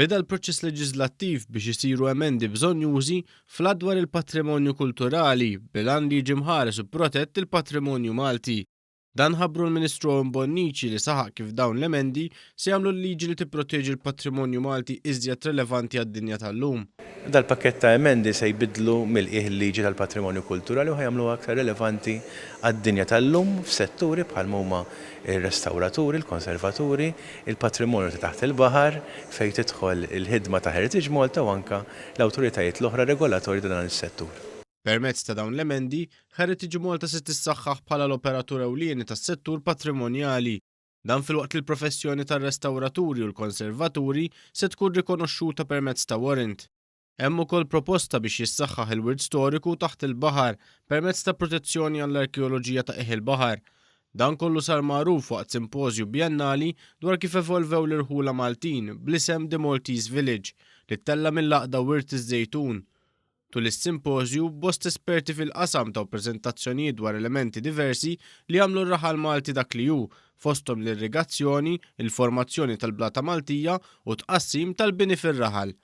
Beda l-proċess leġislattiv biex isiru emendi bżonjużi fl-dwar il-patrimonju kulturali bilan li jiġi mħares u protett il-patrimonju Malti. Dan ħabbru l-Ministru Bonnici li saħaq kif dawn l-emendi se jagħmlu l-liġi li tipproteġi l-patrimonju Malti iżjed relevanti għad-dinja tal-lum. Dal-pakket ta' emendi se jbidlu mill-qieħ il-liġi tal-patrimonju kulturali u ħajamlu aktar relevanti għad-dinja tal-lum f'setturi bħal huma ir-restawraturi, il-konservaturi, il-patrimonju ta' taħt il-baħar fejn tidħol il-ħidma ta' Heritage Malta u anke l-awtoritajiet l-oħra regolatorji ta' dan is-settur. Permezz ta' dawn l-emendi, Heritage Malta se tissaħħaħ bħala l-operatur ewlieni tas-settur patrimonjali. Dan filwaqt il-professjoni tar-restawraturi u l-konservaturi se tkun rikonoxxuta permezz ta' warrant. Hemm ukoll proposta biex jissaħħaħ il-wirt storiku taħt il-baħar permezz ta' protezzjoni għall-arkeoloġija ta' il-baħar. Dan kollu sar magħruf waqt simpożju bjennali dwar kif evolvew l-irħula Maltin bl-isem The Maltese Village li ttella mill-aqda wirt iż-żejtun. Tul is-simpożju bost esperti fil-qasam taw preżentazzjonijiet dwar elementi diversi li għamlu r-raħal Malti dak li hu, fosthom l-irrigazzjoni, il-formazzjoni tal-blata Maltija u tqassim tal-bini fir-raħal.